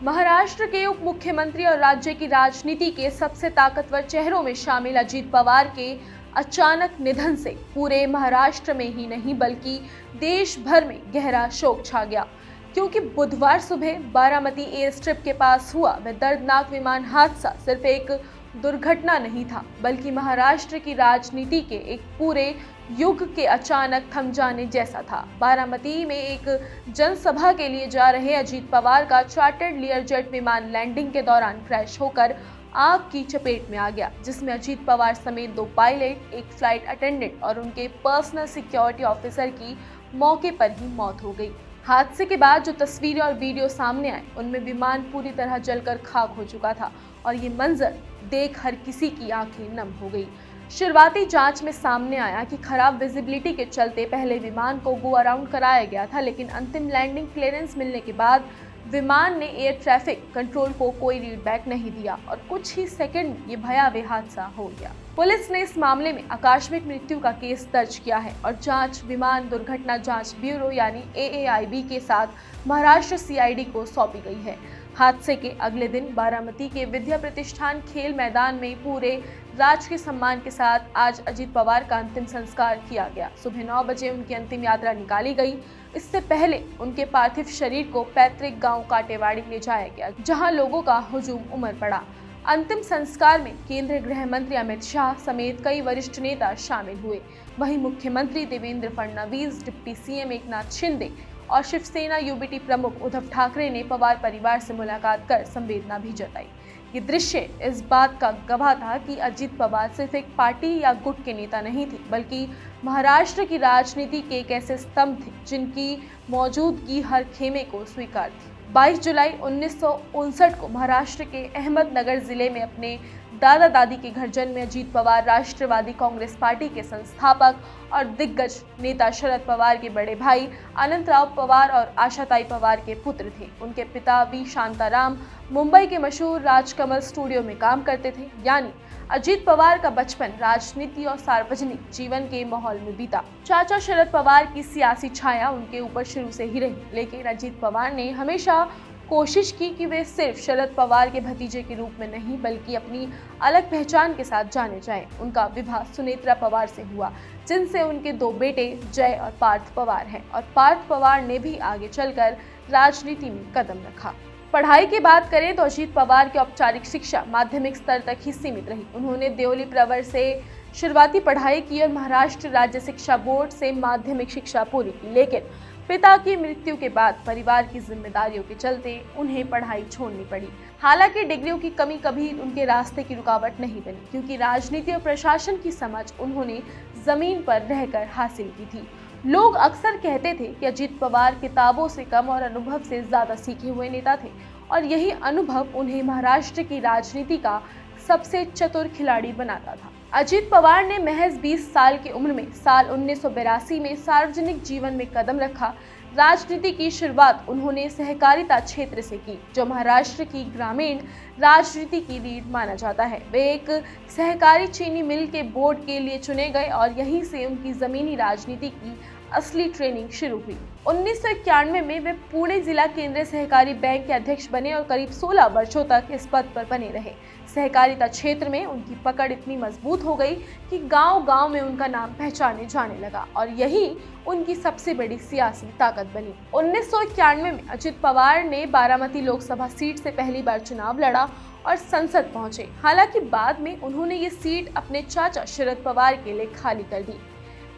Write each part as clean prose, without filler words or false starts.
महाराष्ट्र के उप मुख्यमंत्री और राज्य की राजनीति के सबसे ताकतवर चेहरों में शामिल अजीत पवार के अचानक निधन से पूरे महाराष्ट्र में ही नहीं बल्कि देश भर में गहरा शोक छा गया। क्योंकि बुधवार सुबह बारामती एयर स्ट्रिप के पास हुआ वह दर्दनाक विमान हादसा सिर्फ एक दुर्घटना नहीं था, बल्कि महाराष्ट्र की राजनीति के एक पूरे युग के अचानक थम जाने जैसा था। बारामती में एक जनसभा के लिए जा रहे अजीत पवार का चार्टर्ड लियरजेट विमान लैंडिंग के दौरान क्रैश होकर आग की चपेट में आ गया, जिसमें अजीत पवार समेत 2 पायलट, एक फ्लाइट अटेंडेंट और उनके पर्सनल सिक्योरिटी ऑफिसर की मौके पर ही मौत हो गई। हादसे के बाद जो तस्वीरें और वीडियो सामने आए उनमें विमान पूरी तरह जलकर खाक हो चुका था और ये मंजर देख हर किसी की आंखें नम हो गई। शुरुआती जांच में सामने आया कि खराब विजिबिलिटी के चलते पहले विमान को गो अराउंड कराया गया था, लेकिन अंतिम लैंडिंग क्लियरेंस मिलने के बाद विमान ने एयर ट्रैफिक कंट्रोल को कोई रीडबैक नहीं दिया और कुछ ही सेकंड में ये भयावह हादसा हो गया। पुलिस ने इस मामले में आकस्मिक मृत्यु का केस दर्ज किया है और जांच विमान दुर्घटना जांच ब्यूरो यानी AAIB के साथ महाराष्ट्र CID को सौंपी गई है। हादसे के अगले दिन बारामती के विद्या प्रतिष्ठान खेल मैदान में पूरे राजकीय सम्मान के साथ आज अजीत पवार का अंतिम संस्कार किया गया। सुबह 9 बजे उनकी अंतिम यात्रा निकाली गई। इससे पहले उनके पार्थिव शरीर को पैतृक गांव काटेवाड़ी ले जाया गया, जहां लोगों का हुजूम उमड़ पड़ा। अंतिम संस्कार में केंद्रीय गृह मंत्री अमित शाह समेत कई वरिष्ठ नेता शामिल हुए। वहीं मुख्यमंत्री देवेंद्र फडणवीस, डिप्टी CM एकनाथ शिंदे और शिवसेना UBT प्रमुख उद्धव ठाकरे ने पवार परिवार से मुलाकात कर संवेदना भी जताई। ये दृश्य इस बात का गवाह था कि अजीत पवार सिर्फ एक पार्टी या गुट के नेता नहीं थे, बल्कि महाराष्ट्र की राजनीति के एक ऐसे स्तंभ थे जिनकी मौजूदगी हर खेमे को स्वीकार थी। 22 जुलाई 1959 को महाराष्ट्र के अहमदनगर जिले में अपने दादा दादी के घर जन्मे अजीत पवार राष्ट्रवादी कांग्रेस पार्टी के संस्थापक और दिग्गज नेता शरद पवार के बड़े भाई अनंतराव पवार और आशाताई पवार के पुत्र थे। उनके पिता V शांताराम मुंबई के मशहूर राजकमल स्टूडियो में काम करते थे। यानी अजीत पवार का बचपन राजनीति और सार्वजनिक जीवन के माहौल में बीता। चाचा शरद पवार की सियासी छाया उनके ऊपर शुरू से ही रही, लेकिन अजीत पवार ने हमेशा कोशिश की कि वे सिर्फ शरद पवार के भतीजे के रूप में नहीं बल्कि अपनी अलग पहचान के साथ जाने जाएं। उनका विवाह सुनेत्रा पवार से हुआ, जिनसे उनके 2 बेटे जय और पार्थ पवार हैं और पार्थ पवार ने भी आगे चलकर राजनीति में कदम रखा। पढ़ाई की बात करें तो अजीत पवार की औपचारिक शिक्षा माध्यमिक स्तर तक ही सीमित रही। उन्होंने देवली प्रवर से शुरुआती पढ़ाई की और महाराष्ट्र राज्य शिक्षा बोर्ड से माध्यमिक शिक्षा पूरी की, लेकिन पिता की मृत्यु के बाद परिवार की जिम्मेदारियों के चलते उन्हें पढ़ाई छोड़नी पड़ी। हालांकि डिग्रियों की कमी कभी उनके रास्ते की रुकावट नहीं बनी, क्योंकि राजनीति और प्रशासन की समझ उन्होंने जमीन पर रहकर हासिल की थी। लोग अक्सर कहते थे कि अजीत पवार किताबों से कम और अनुभव से ज्यादा सीखे हुए नेता थे और यही अनुभव उन्हें महाराष्ट्र की राजनीति का सबसे चतुर खिलाड़ी बनाता था। अजीत पवार ने महज 20 साल की उम्र में साल 1982 में सार्वजनिक जीवन में कदम रखा। राजनीति की शुरुआत उन्होंने सहकारिता क्षेत्र से की, जो महाराष्ट्र की ग्रामीण राजनीति की रीढ़ माना जाता है। वे एक सहकारी चीनी मिल के बोर्ड के लिए चुने गए और यहीं से उनकी जमीनी राजनीति की असली ट्रेनिंग शुरू हुई। 1991 में वे पुणे जिला केंद्रीय सहकारी बैंक के अध्यक्ष बने और करीब 16 वर्षों तक इस पद पर बने रहे। सहकारिता क्षेत्र में उनकी पकड़ इतनी मजबूत हो गई कि गांव-गांव में उनका नाम पहचाने जाने लगा और यही उनकी सबसे बड़ी सियासी ताकत बनी। 1991 में अजीत पवार ने बारामती लोकसभा सीट से पहली बार चुनाव लड़ा और संसद पहुंचे। हालांकि बाद में उन्होंने ये सीट अपने चाचा शरद पवार के लिए खाली कर दी।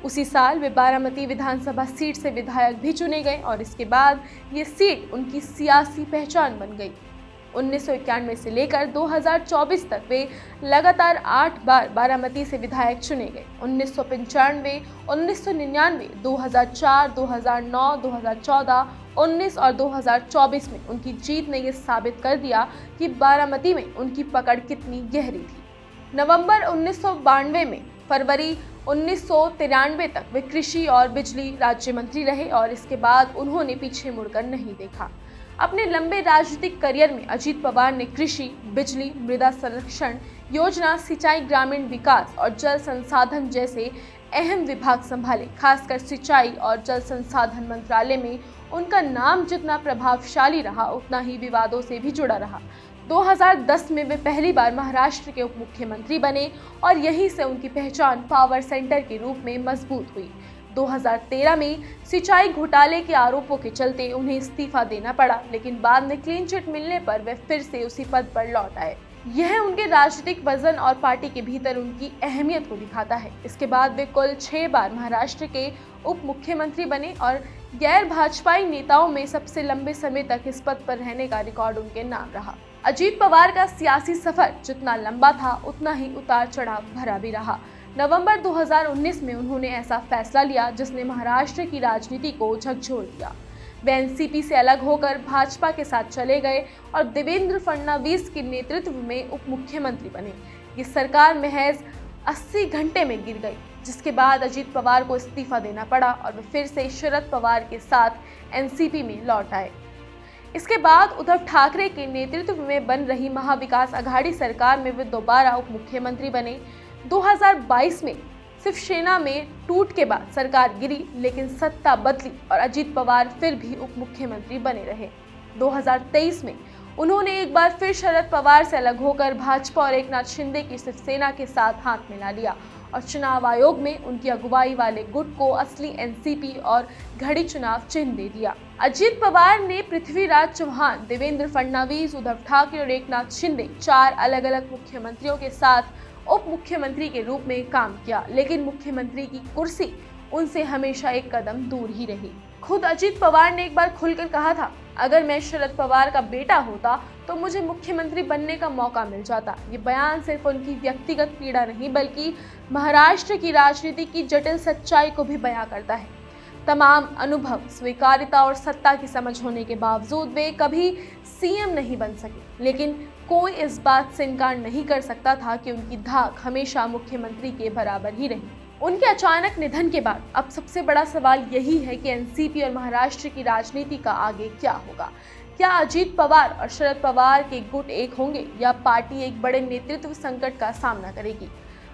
उसी साल वे बारामती विधानसभा सीट से विधायक भी चुने गए और इसके बाद ये सीट उनकी सियासी पहचान बन गई। 1991 से लेकर 2024 तक वे लगातार 8 बार बारामती से विधायक चुने गए। 1995, 1999, 2004, 2009, 2014, 19 और 2024 में उनकी जीत ने यह साबित कर दिया कि बारामती में उनकी पकड़ कितनी गहरी थी। नवंबर 1992 में फरवरी 1993 तक वे कृषि और बिजली राज्य मंत्री रहे और इसके बाद उन्होंने पीछे मुड़कर नहीं देखा। अपने लंबे राजनीतिक करियर में अजीत पवार ने कृषि, बिजली, मृदा संरक्षण योजना, सिंचाई, ग्रामीण विकास और जल संसाधन जैसे अहम विभाग संभाले। खासकर सिंचाई और जल संसाधन मंत्रालय में उनका नाम जितना प्रभावशाली रहा उतना ही विवादों से भी जुड़ा रहा। 2010 में वे पहली बार महाराष्ट्र के उप मुख्यमंत्री बने और यहीं से उनकी पहचान पावर सेंटर के रूप में मजबूत हुई। 2013 में सिंचाई घोटाले के आरोपों के चलते उन्हें इस्तीफा देना पड़ा, लेकिन बाद में क्लीन चिट मिलने पर वे फिर से उसी पद पर लौट आए। यह उनके राजनीतिक वजन और पार्टी के भीतर उनकी अहमियत को दिखाता है। इसके बाद वे कुल 6 बार महाराष्ट्र के उप मुख्यमंत्री बने और गैर भाजपाई नेताओं में सबसे लंबे समय तक इस पद पर रहने का रिकॉर्ड उनके नाम रहा। अजीत पवार का सियासी सफर जितना लंबा था उतना ही उतार चढ़ाव भरा भी रहा। नवंबर 2019 में उन्होंने ऐसा फैसला लिया जिसने महाराष्ट्र की राजनीति को झकझोर दिया। वे एनसीपी से अलग होकर भाजपा के साथ चले गए और देवेंद्र फडणवीस के नेतृत्व में उप मुख्यमंत्री बने। ये सरकार महज 80 घंटे में गिर गई, जिसके बाद अजीत पवार को इस्तीफा देना पड़ा और वे फिर से शरद पवार के साथ एनसीपी में लौट आए। इसके बाद उद्धव ठाकरे के नेतृत्व में बन रही महाविकास अघाड़ी सरकार में वे दोबारा उप मुख्यमंत्री बने। 2022 में शिवसेना में टूट के बाद सरकार गिरी, लेकिन सत्ता बदली और अजीत पवार फिर भी उप मुख्यमंत्री बने रहे। 2023 में उन्होंने एक बार फिर शरद पवार से अलग होकर भाजपा और एकनाथ शिंदे की शिवसेना के साथ हाथ मिला लिया और चुनाव आयोग में उनकी अगुवाई वाले गुट को असली एनसीपी और घड़ी चुनाव चिन्ह दे दिया। अजीत पवार ने पृथ्वीराज चौहान, देवेंद्र फडणवीस, उद्धव ठाकरे और एकनाथ शिंदे 4 अलग अलग मुख्यमंत्रियों के साथ उप मुख्यमंत्री के रूप में काम किया, लेकिन मुख्यमंत्री की कुर्सी उनसे हमेशा एक कदम दूर ही रही। खुद अजीत पवार ने एक बार खुलकर कहा था, अगर मैं शरद पवार का बेटा होता तो मुझे मुख्यमंत्री बनने का मौका मिल जाता। ये बयान सिर्फ उनकी व्यक्तिगत पीड़ा नहीं बल्कि महाराष्ट्र की राजनीति की जटिल सच्चाई को भी बयां करता है। तमाम अनुभव, स्वीकार्यता और सत्ता की समझ होने के बावजूद वे कभी सीएम नहीं बन सके, लेकिन कोई इस बात से इनकार नहीं कर सकता था कि उनकी धाक हमेशा मुख्यमंत्री के बराबर ही रही। उनके अचानक निधन के बाद अब सबसे बड़ा सवाल यही है कि एनसीपी और महाराष्ट्र की राजनीति का आगे क्या होगा। क्या अजीत पवार और शरद पवार के गुट एक होंगे या पार्टी एक बड़े नेतृत्व संकट का सामना करेगी?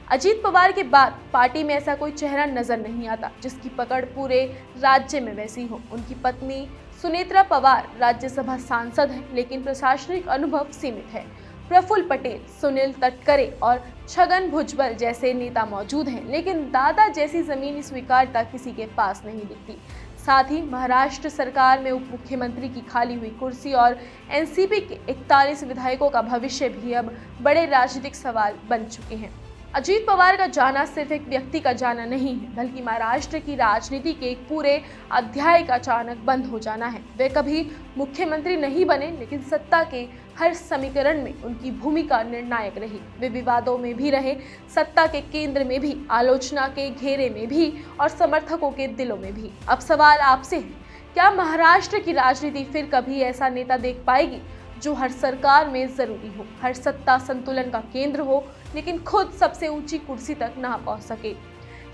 अजीत पवार के बाद पार्टी में ऐसा कोई चेहरा नजर नहीं आता जिसकी पकड़ पूरे राज्य में वैसी हो। उनकी पत्नी सुनेत्रा पवार राज्यसभा सांसद हैं, लेकिन प्रशासनिक अनुभव सीमित है। प्रफुल्ल पटेल, सुनील तटकरे और छगन भुजबल जैसे नेता मौजूद हैं, लेकिन दादा जैसी जमीनी स्वीकार्यता किसी के पास नहीं दिखती। साथ ही महाराष्ट्र सरकार में उप मुख्यमंत्री की खाली हुई कुर्सी और एनसीपी के 41 विधायकों का भविष्य भी अब बड़े राजनीतिक सवाल बन चुके हैं। अजीत पवार का जाना सिर्फ एक व्यक्ति का जाना नहीं है, बल्कि महाराष्ट्र की राजनीति के एक पूरे अध्याय का अचानक बंद हो जाना है। वे कभी मुख्यमंत्री नहीं बने, लेकिन सत्ता के हर समीकरण में उनकी भूमिका निर्णायक रही। वे विवादों में भी रहे, सत्ता के केंद्र में भी, आलोचना के घेरे में भी और समर्थकों के दिलों में भी। अब सवाल आपसे है, क्या महाराष्ट्र की राजनीति फिर कभी ऐसा नेता देख पाएगी जो हर सरकार में जरूरी हो, हर सत्ता संतुलन का केंद्र हो, लेकिन खुद सबसे ऊंची कुर्सी तक ना पहुंच सके?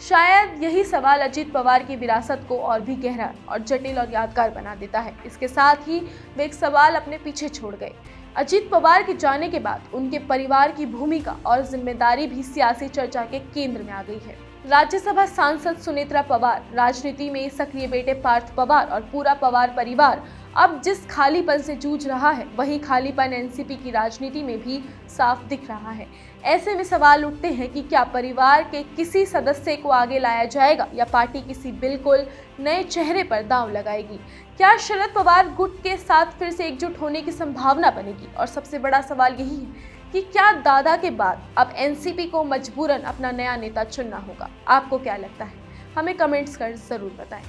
शायद यही सवाल अजीत पवार की विरासत को और भी गहरा और जटिल और यादगार बना देता है। इसके साथ ही वे एक सवाल अपने पीछे छोड़ गए। अजीत पवार के जाने के बाद उनके परिवार की भूमिका और जिम्मेदारी भी सियासी चर्चा के केंद्र में आ गई है। राज्यसभा सांसद सुनेत्रा पवार, राजनीति में सक्रिय बेटे पार्थ पवार और पूरा पवार परिवार अब जिस खालीपन से जूझ रहा है, वही खालीपन एनसीपी की राजनीति में भी साफ दिख रहा है। ऐसे में सवाल उठते हैं कि क्या परिवार के किसी सदस्य को आगे लाया जाएगा या पार्टी किसी बिल्कुल नए चेहरे पर दांव लगाएगी? क्या शरद पवार गुट के साथ फिर से एकजुट होने की संभावना बनेगी? और सबसे बड़ा सवाल यही है कि क्या दादा के बाद अब एनसीपी को मजबूरन अपना नया नेता चुनना होगा? आपको क्या लगता है? हमें कमेंट्स कर जरूर बताएं।